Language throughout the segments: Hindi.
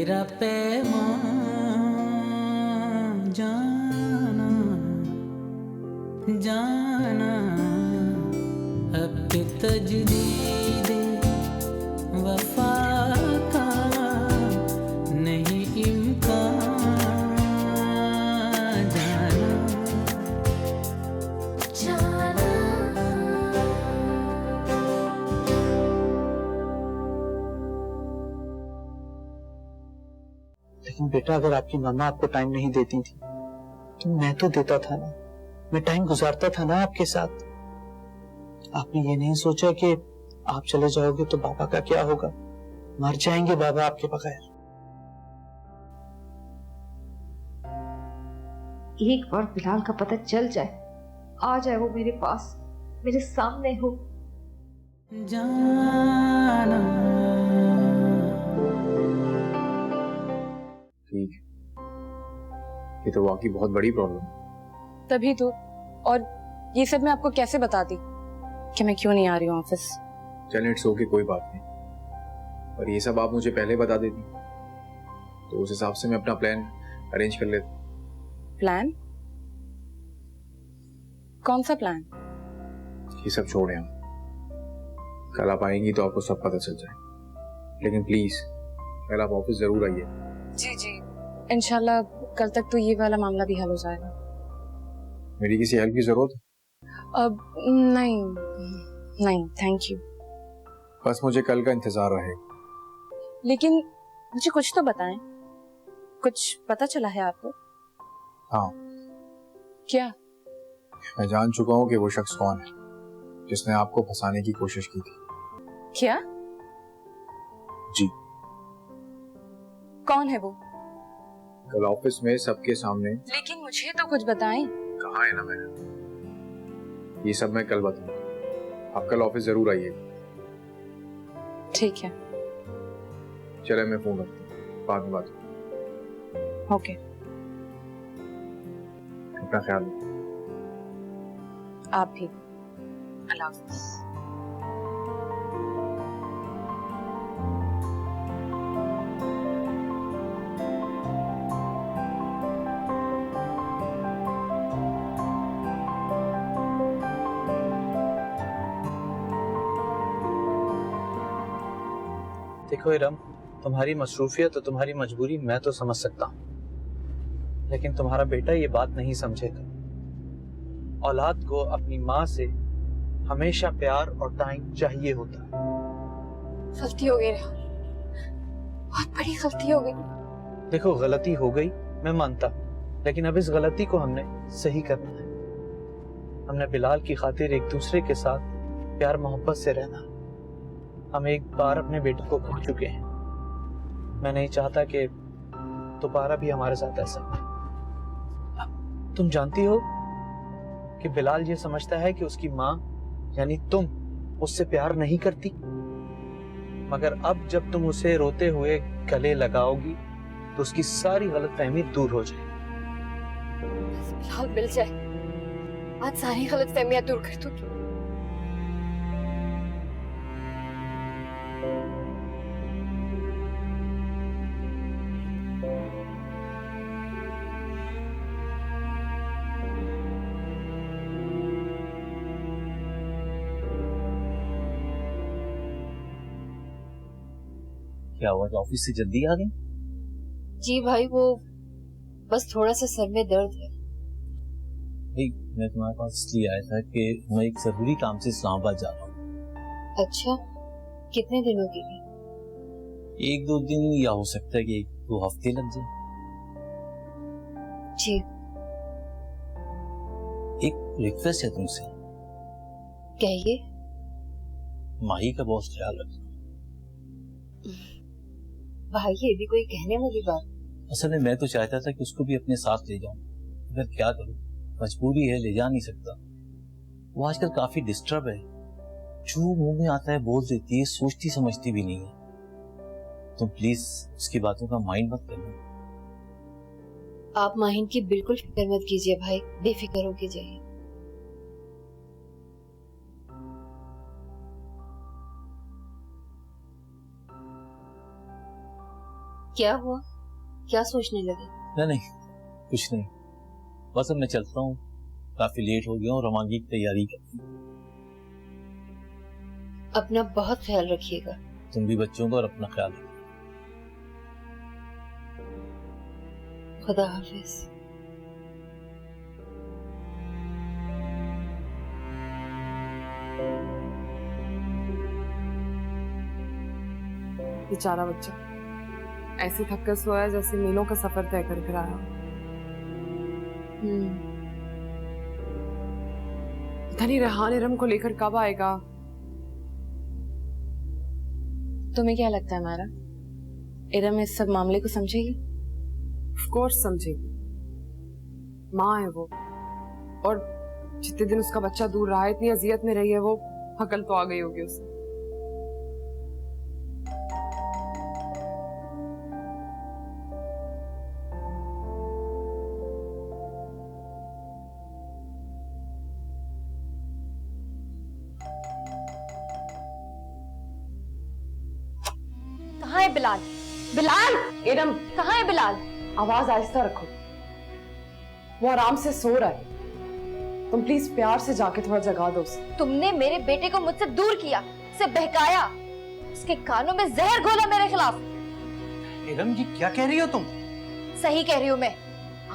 तेरा पैमान जाना जाना अब के तजदीद वफा का नहीं इम्कान जाना जाना। लेकिन बेटा, अगर आपकी मम्मा आपको टाइम नहीं देती थी तो मैं तो देता था ना, मैं टाइम गुजारता था ना आपके साथ। आपने ये नहीं सोचा कि आप चले जाओगे तो बाबा का क्या होगा? मर जाएंगे बाबा आपके बगैर। एक बार बिलाल का पता चल जाए, आ जाए वो मेरे पास, मेरे सामने हो। जाना ठीक, ये तो वाकई बहुत बड़ी प्रॉब्लम है। तभी तो, और ये सब मैं आपको कैसे बताती कि मैं क्यों नहीं आ रही हूँ ऑफिस। चल इट्स ओके, कोई बात नहीं, पर ये सब आप मुझे पहले बता देती तो उस हिसाब से मैं अपना प्लान अरेंज कर लेता। प्लान? कौन सा प्लान? ये सब छोड़े हम, कल आप आएंगी तो आपको सब पता चल जाए, लेकिन प्लीज कल आप ऑफिस जरूर आइए। जी जी, इंशाल्लाह कल तक तो ये वाला मामला भी हल हो जाएगा। मेरी किसी हेल्प की जरूरत है? अब नहीं नहीं, थैंक यू। बस मुझे कल का इंतजार रहेगा। लेकिन मुझे कुछ तो बताएं, कुछ पता चला है आपको? हाँ, क्या? मैं जान चुका हूँ कि वो शख्स कौन है जिसने आपको फंसाने की कोशिश की थी। क्या? जी। कौन है वो? कल ऑफिस में सबके सामने। लेकिन मुझे तो कुछ बताएं। कहा है ना मैंने, ये सब मैं कल बताऊंगा। आप कल ऑफिस जरूर आइएगा। ठीक है, चले मैं फोन रखता हूँ, बाद में बात। ओके। अपना ख्याल रखिए। आप भी। अल्लाह हाफ़िज़। देखो इरम, तुम्हारी मसरूफियत और तुम्हारी मजबूरी मैं तो समझ सकता हूँ, लेकिन तुम्हारा बेटा ये बात नहीं समझेगा। औलाद को अपनी माँ से हमेशा प्यार और टाइम चाहिए होता है। गलती हो गई, बहुत बड़ी गलती हो गई। देखो, गलती हो गई मैं मानता हूँ, लेकिन अब इस गलती को हमने सही करना है। हमने बिलाल की खातिर एक दूसरे के साथ प्यार मोहब्बत से रहना। हम एक बार अपने बेटे को खो चुके हैं, मैं नहीं चाहता कि दोबारा भी हमारे साथ ऐसा हो। तुम जानती हो कि बिलाल ये समझता है कि उसकी माँ यानी तुम उससे प्यार नहीं करती, मगर अब जब तुम उसे रोते हुए गले लगाओगी तो उसकी सारी गलतफहमी दूर हो जाएगी। बिलाल मिल जाए, आज सारी गलतफहमियां दूर कर दूंगी। क्या हुआ, ऑफिस से जल्दी आ गए? जी भाई, वो बस थोड़ा सा सर में दर्द है। भाई मैं तुम्हारे पास इसलिए आया था कि मैं एक जरूरी काम से इस्लामाबाद जा रहा हूँ। अच्छा, कितने दिनों के लिए? 1-2 दिन, या हो सकता है कि 1-2 हफ्ते लग जाए। जी। एक रिक्वेस्ट है तुमसे। कहिए। माही का बहुत ख्याल रखना। भाई, ये भी कोई कहने वाली बात? असल में मैं तो चाहता था कि उसको भी अपने साथ ले जाऊं, मगर क्या करूं, मजबूरी है, ले जा नहीं सकता। वो आजकल काफी डिस्टर्ब है, जो मुंह में आता है बोल देती है, सोचती समझती भी नहीं है। तुम प्लीज उसकी बातों का माइंड मत करना। आप माहिन की बिल्कुल फिक्र मत कीजिए भाई, बेफिक्र होके जाइए। क्या हुआ? क्या सोचने लगे? नहीं, कुछ नहीं, बस अब मैं चलता हूँ, काफी लेट हो गया हूँ, रवानगी की तैयारी करती हूँ। अपना बहुत ख्याल रखिएगा। तुम भी बच्चों का और अपना ख्याल रखो। खुदा हाफिज। बेचारा बच्चा ऐसे थक कर सोया जैसे मीलों का सफर तय कर कर आया। पता नहीं रेहान इरम को लेकर कब आएगा। तुम्हें क्या लगता है मारा, इरम इस सब मामले को समझेगी? ऑफ कोर्स समझेगी, माँ है वो, और जितने दिन उसका बच्चा दूर रहा है, इतनी अजियत में रही है वो, अकल तो आ गई होगी उसे। कहाँ है बिलाल? बिलाल! इरम, कहाँ है बिलाल? आवाज आहिस्ता रखो, वो आराम से सो रहा है। तुम प्लीज प्यार से जाके थोड़ा जगा दो उसे। तुमने मेरे बेटे को मुझसे दूर किया, उसे बहकाया, उसके कानों में जहर घोला मेरे खिलाफ। इरम जी क्या कह रही हो तुम? सही कह रही हूँ मैं।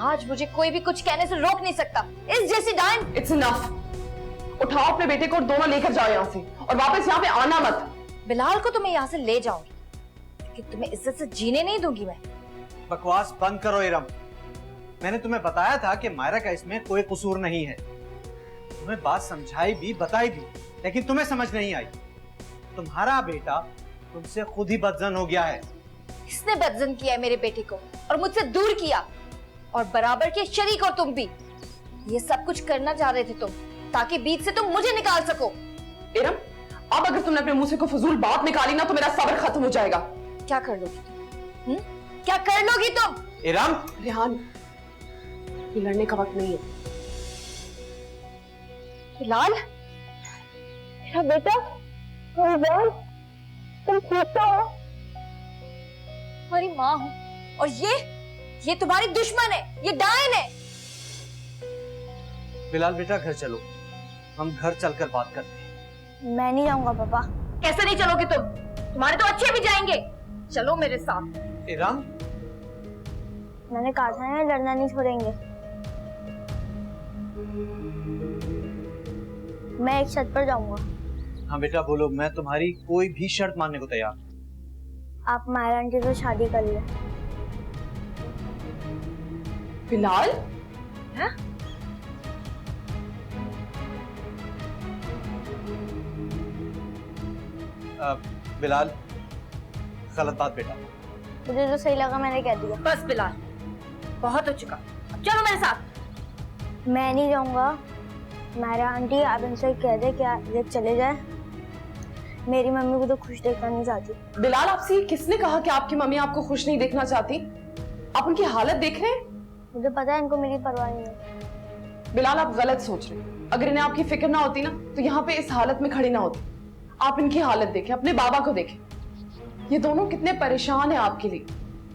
आज मुझे कोई भी कुछ कहने से रोक नहीं सकता। इस जैसी डाइन। It's enough. उठाओ अपने बेटे को और दोनों लेकर जाओ यहाँ से, और वापस यहाँ पे आना मत। बिलाल को तो मैं यहाँ से ले जाऊंगी, लेकिन तुम्हें इज्जत से जीने नहीं दूंगी मैं। बकवास बंद करो इरम। मैंने तुम्हें बताया था कि मायरा का इसमें कोई कसूर नहीं है। तुम्हें बात समझाई भी, बताई भी, लेकिन तुम्हें समझ नहीं आई। तुम्हारा बेटा तुमसे खुद ही बदजन हो गया है। किसने बदजन किया है मेरे बेटे को और मुझसे दूर किया? और बराबर के शरीक हो तुम भी। ये सब कुछ करना चाह रहे थे तुम, ताकि बीच से तुम मुझे निकाल सको। इरम, अब अगर तुमने अपने मुंह से कोई फजूल बात निकाली ना, तो मेरा सब्र खत्म हो जाएगा। क्या कर लोगी तुम? क्या कर लोगी तुम? इरम! रेहान, ये लड़ने का वक्त नहीं है। बिलाल, मेरा बेटा, बिलाल, तुम ठीक हो? तुम्हारी माँ हूँ, और ये तुम्हारी दुश्मन है, ये डायन है। बिलाल बेटा घर चलो, हम घर चलकर बात करते हैं। मैं नहीं जाऊंगा पापा। कैसे नहीं चलोगे तुम? तुम्हारे तो अच्छे भी जाएंगे। चलो मेरे साथ। इरम! मैंने कहा था ना, लड़ना नहीं छोड़ेंगे। मैं एक छत पर जाऊंगा। हाँ बेटा बोलो, मैं तुम्हारी कोई भी शर्त मानने को तैयार। आप मायरा आंटी से शादी कर ले। बिलाल? हाँ? बिलाल, गलत बात बेटा। मुझे जो सही लगा मैंने कह दिया। बस बिलाल, बहुत हो चुका। अब चलो मेरे साथ। मैं नहीं जाऊंगा। मायरा आंटी, आप इनसे कह दे कि ये चले जाए। मेरी मम्मी को तो खुश देखना नहीं चाहती। बिलाल, आपसे ये किसने कहा कि आपकी मम्मी आपको खुश नहीं देखना चाहती? आप उनकी हालत देख रहे हैं? मुझे पता है इनको मेरी परवाह नहीं है। बिलाल, आप गलत सोच रहे हैं। अगर इन्हें आपकी फिक्र ना होती ना, तो यहाँ पे इस हालत में खड़ी ना होती। आप इनकी हालत देखें, अपने बाबा को देखें। ये दोनों कितने परेशान हैं आपके लिए,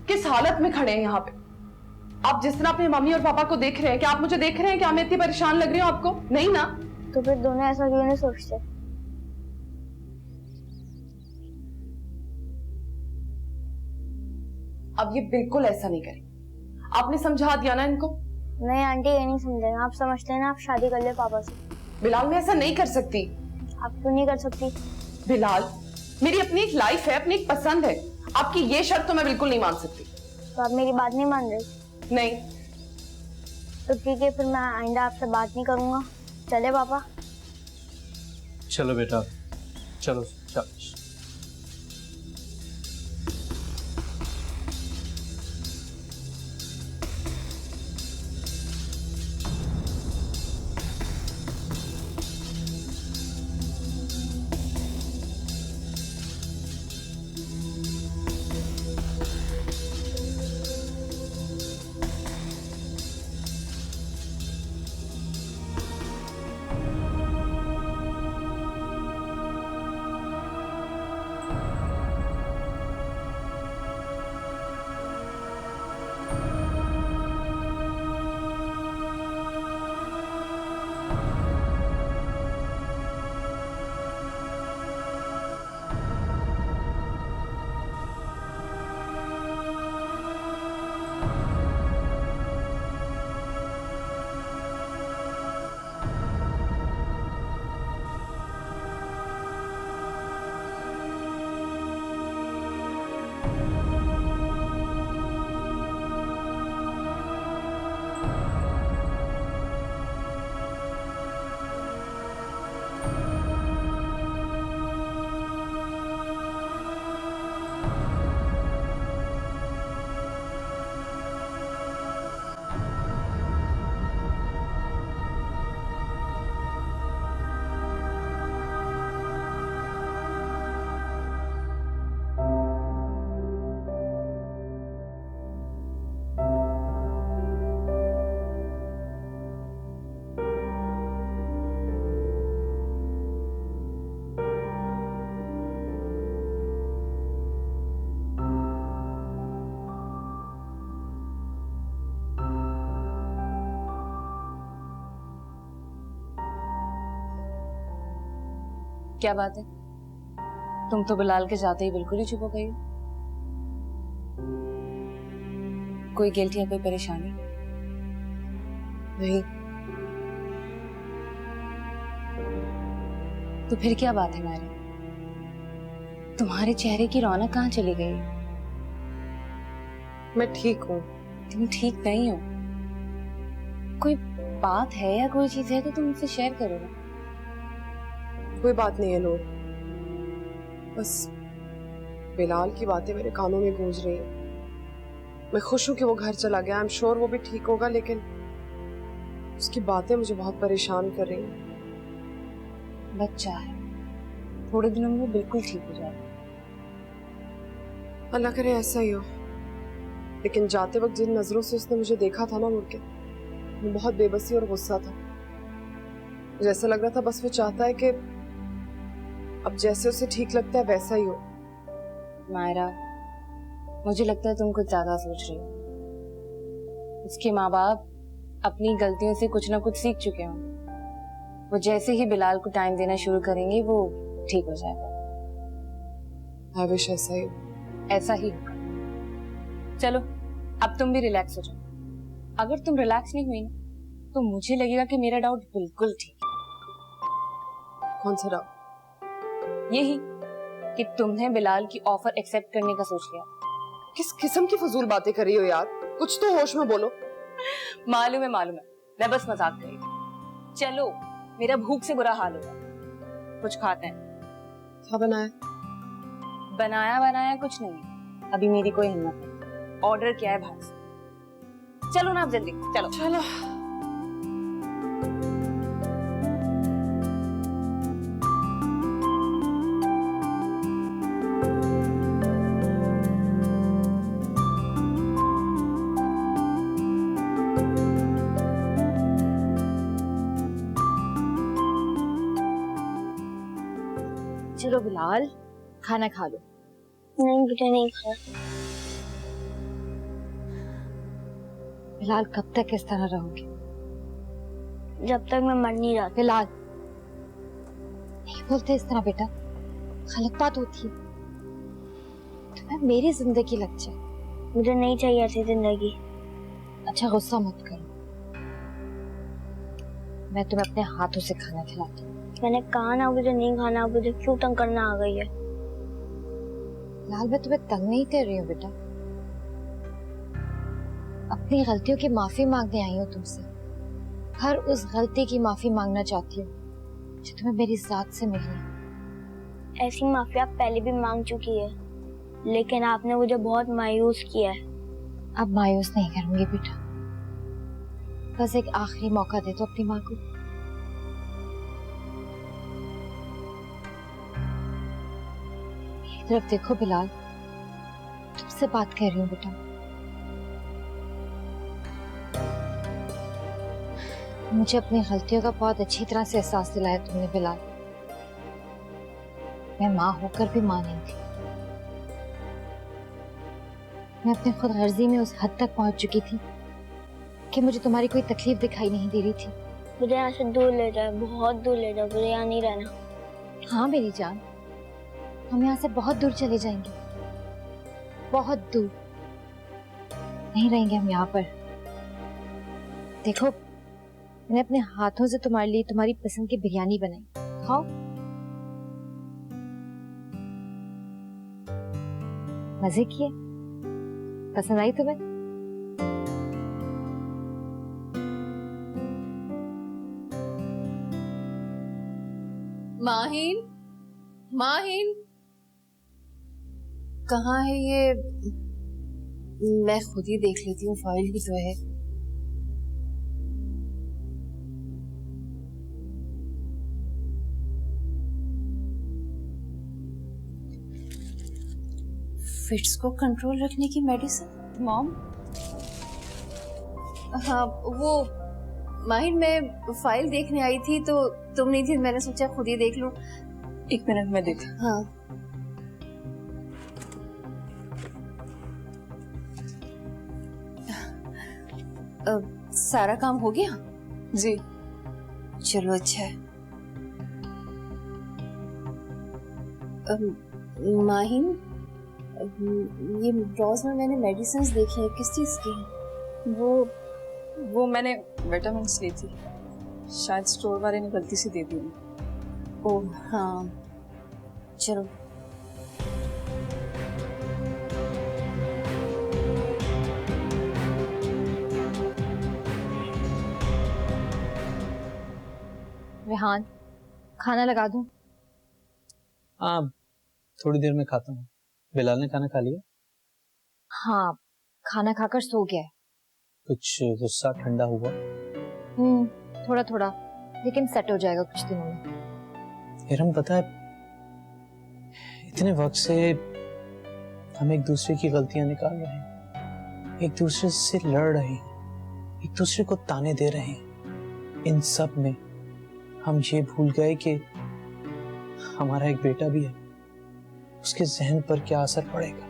किस हालत में खड़े हैं यहाँ पे। आप जिस तरह अपने मम्मी और पापा को देख रहे हैं, क्या आप मुझे देख रहे हैं? क्या मैं इतनी परेशान लग रही हूँ आपको? नहीं ना? तो फिर दोनों ऐसा क्यों नहीं सोचते? अब ये बिल्कुल ऐसा नहीं करें। आपने समझा दिया ना इनको? नहीं आंटी, ये नहीं समझेंगे। आप समझते हैं ना, आप शादी कर ले पापा से। बिलाल, मैं ऐसा नहीं कर सकती। आप क्यों नहीं कर सकती? बिलाल, मेरी अपनी एक लाइफ है, अपनी एक पसंद है। आपकी ये शर्त तो मैं बिल्कुल नहीं मान सकती। तो आप मेरी बात नहीं मान रहे? नहीं। तो ठीक है, फिर मैं आइंदा आपसे बात नहीं करूंगा। चले पापा? चलो बेटा, चलो चलो। क्या बात है, तुम तो बिलाल के जाते ही बिल्कुल ही चुप हो गई हो। कोई गिल्ट या कोई परेशानी? नहीं। तो फिर क्या बात है मारी? तुम्हारे चेहरे की रौनक कहाँ चली गई? मैं ठीक हूँ। तुम ठीक नहीं हो। कोई बात है या कोई चीज है तो तुम मुझसे शेयर करो ना। कोई बात नहीं है नूर, बस बिलाल की बातें मेरे कानों में गूंज रही हैं। मैं खुश हूँ कि वो घर चला गया, आई एम श्योर वो भी ठीक होगा, लेकिन उसकी बातें मुझे बहुत परेशान कर रही हैं। बच्चा है, थोड़े दिनों में वो बिल्कुल ठीक हो जाएगा। अल्लाह करे ऐसा ही हो। लेकिन जाते वक्त जिन नजरों से उसने मुझे देखा था ना मुड़ के, वो बहुत बेबसी और गुस्सा था। जैसा लग रहा था बस वो चाहता है कि अब जैसे उसे ठीक लगता है वैसा ही हो। मायरा, मुझे लगता है तुम कुछ ज्यादा सोच रही हो। उसके माँ बाप अपनी गलतियों से कुछ ना कुछ सीख चुके हों। वो जैसे ही बिलाल को टाइम देना शुरू करेंगे वो ठीक हो जाएगा। आई विश ऐसा ही हो। ऐसा ही होगा। चलो अब तुम भी रिलैक्स हो जाओ। अगर तुम रिलैक्स नहीं हुई ना तो मुझे लगेगा कि मेरा डाउट बिल्कुल ठीक है। कौन सा डाउट? यही कि तुमने बिलाल की ऑफर एक्सेप्ट करने का सोच लिया। किस किस्म की फजूल बातें कर रही हो यार, कुछ तो होश में बोलो। मालूम है मैं बस मजाक कर रही थी। चलो मेरा भूख से बुरा हाल होगा, कुछ खाते हैं। क्या बनाया? बनाया कुछ नहीं, अभी मेरी कोई हिम्मत नहीं। ऑर्डर किया है बाहर से। चलो ना आप जल्दी चलो। चलो। चलो बिलाल, खाना खा लो। नहीं बेटा नहीं खा। बिलाल कब तक इस तरह रहोगे? जब तक मैं मर नहीं जाती। बिलाल नहीं बोलते इस तरह बेटा, गलत बात होती है। तुम्हें मेरी जिंदगी लग जाए। मुझे नहीं चाहिए ऐसी जिंदगी। अच्छा गुस्सा मत करो, मैं तुम्हें अपने हाथों से खाना खिलाती हूँ। मैंने कहा ना मुझे नहीं खाना, मुझे क्यों तंग करना आ गई है? लाल मैं तुम्हें तंग नहीं कर रही हूँ बेटा, अपनी गलतियों की माफी मांगने आई हूँ तुमसे। हर उस गलती की माफी मांगना चाहती हूँ जो तुम्हें मेरी जात से मिली है। ऐसी माफी आप पहले भी मांग चुकी है, लेकिन आपने मुझे बहुत मायूस किया है। अब मायूस नहीं करूंगी बेटा, बस एक आखिरी मौका दे दो अपनी माँ को। मेरी तरफ देखो बिलाल, तुमसे बात कर रही हूँ बेटा। मुझे अपनी गलतियों का बहुत अच्छी तरह से एहसास दिलाया तुमने बिलाल। मैं माँ होकर भी माँ नहीं थी। मैं अपने खुद गर्जी में उस हद तक पहुंच चुकी थी कि मुझे तुम्हारी कोई तकलीफ दिखाई नहीं दे रही थी। मुझे यहाँ से दूर ले जाओ, बहुत दूर ले जाओ, मुझे यहाँ नहीं रहना। हाँ मेरी जान, हम यहाँ से बहुत दूर चले जाएंगे, बहुत दूर। नहीं रहेंगे हम यहाँ पर। देखो मैंने अपने हाथों से तुम्हारे लिए तुम्हारी पसंद की बिरयानी बनाई, खाओ। मजे किए? पसंद आई तुम्हें? माहिन, माहिन कहाँ है ये? मैं खुद ही देख लेती हूँ, फाइल भी तो है। फिट्स को कंट्रोल रखने की मेडिसिन। मॉम, हाँ वो माहिन, मैं फाइल देखने आई थी तो तुम नहीं थी, मैंने सोचा खुद ही देख लूं। एक मिनट में देखती। हाँ सारा काम हो गया? जी चलो अच्छा है। माहिन, ये ड्रॉज में मैंने मेडिसिन्स देखी हैं, किस चीज़ की हैं? वो मैंने विटामिन्स ली थी, शायद स्टोर वाले ने गलती से दे दी। ओह हाँ, चलो। रेहान, खाना लगा दूं? हाँ, थोड़ी देर में खाता हूँ। बिलाल ने खाना खा लिया? हाँ, खाना खाकर सो गया है। कुछ गुस्सा ठंडा हुआ? थोड़ा थोड़ा, लेकिन सेट हो जाएगा कुछ दिनों में। हिरम, पता है इतने वक्त से हम एक दूसरे की गलतियां निकाल रहे हैं, एक दूसरे से लड़ रहे हैं, एक दूसरे को ताने दे रहे हैं। इन सब में हम ये भूल गए कि हमारा एक बेटा भी है, उसके जहन पर क्या असर पड़ेगा।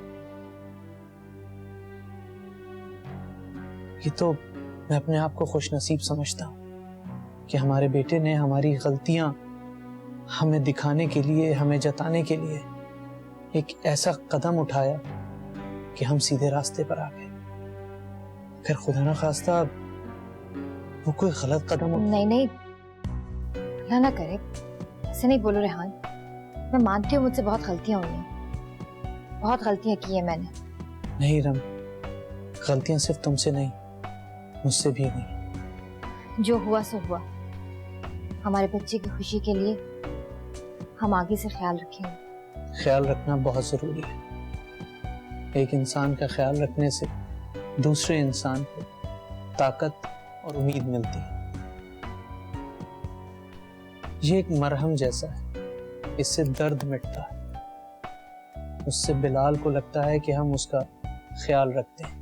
ये तो मैं अपने आप को खुशनसीब समझता हूं कि हमारे बेटे ने हमारी गलतियां हमें दिखाने के लिए, हमें जताने के लिए एक ऐसा कदम उठाया कि हम सीधे रास्ते पर आ गए। अगर खुदा न खास्ता वो कोई गलत कदम नहीं, अल्लाह ना करे, ऐसे नहीं बोलो रेहान। मैं मानती हूँ मुझसे बहुत गलतियां हुई हैं, बहुत गलतियां की है मैंने। नहीं रम, गलतियां सिर्फ तुमसे नहीं, मुझसे भी हुई। जो हुआ सो हुआ। हमारे बच्चे की खुशी के लिए हम आगे से ख्याल रखेंगे। ख्याल रखना बहुत जरूरी है। एक इंसान का ख्याल रखने से दूसरे इंसान को ताकत और उम्मीद मिलती है। ये एक मरहम जैसा है, इससे दर्द मिटता है। उससे बिलाल को लगता है कि हम उसका ख्याल रखते हैं।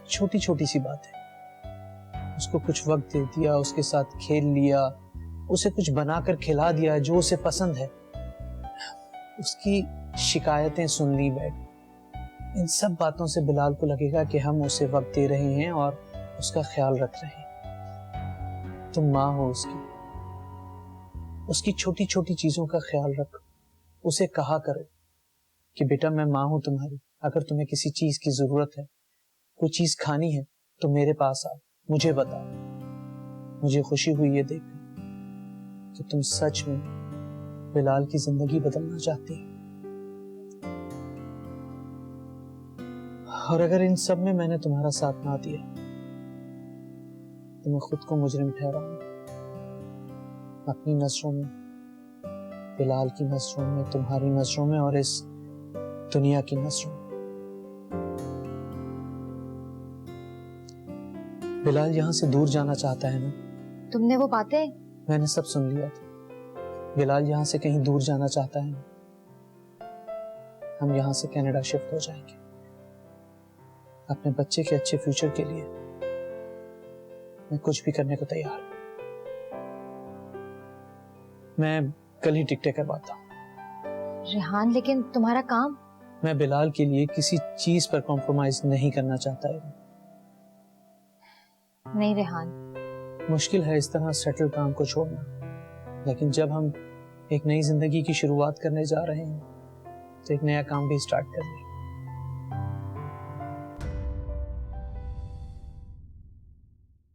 छोटी छोटी सी बातें, उसको कुछ वक्त दे दिया, उसके साथ खेल लिया, उसे कुछ बनाकर खिला दिया जो उसे पसंद है, उसकी शिकायतें सुन ली बैठ। इन सब बातों से बिलाल को लगेगा कि हम उसे वक्त दे रहे हैं और उसका ख्याल रख रहे हैं। तुम माँ हो उसकी छोटी छोटी चीजों का ख्याल रखो। उसे कहा करो कि बेटा मैं माँ हूं तुम्हारी, अगर तुम्हें किसी चीज की जरूरत है, कोई चीज खानी है तो मेरे पास आओ, मुझे बताओ। मुझे खुशी हुई ये देखकर कि तुम सच में बिलाल की जिंदगी बदलना चाहती हो। और अगर इन सब में मैंने तुम्हारा साथ ना दिया तो मैं खुद को मुजरिम ठहराऊंगा। अपनी नजरों में, बिलाल की नजरों में, तुम्हारी नजरों में और इस दुनिया की नजरों में। बिलाल यहाँ से दूर जाना चाहता है ना? तुमने वो बातें? मैंने सब सुन लिया था। बिलाल यहाँ से कहीं दूर जाना चाहता है ना? हम यहाँ से कनाडा शिफ्ट हो जाएंगे। अपने बच्चे के अच्छे फ्यूचर के लिए मैं कुछ भी करने को तैयार हूं। मैं कल ही टिकटें करवाता हूं। रेहान, लेकिन तुम्हारा काम? मैं बिलाल के लिए किसी चीज पर कॉम्प्रोमाइज नहीं करना चाहता है। नहीं रेहान, मुश्किल है इस तरह सेटल काम को छोड़ना, लेकिन जब हम एक नई जिंदगी की शुरुआत करने जा रहे हैं तो एक नया काम भी स्टार्ट कर लें।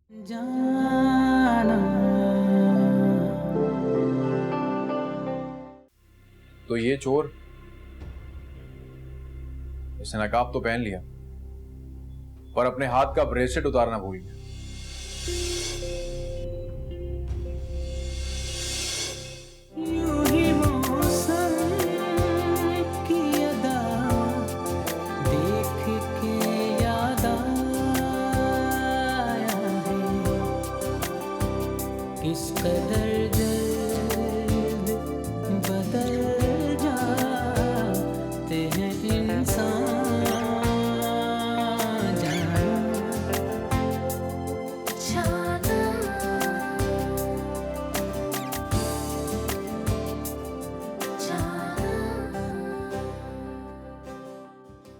जाना तो ये चोर, इसने नकाब तो पहन लिया पर अपने हाथ का ब्रेसलेट उतारना भूल गया। यूं ही मौसम की अदा देख के याद आया है, किस कदर जल्द बदल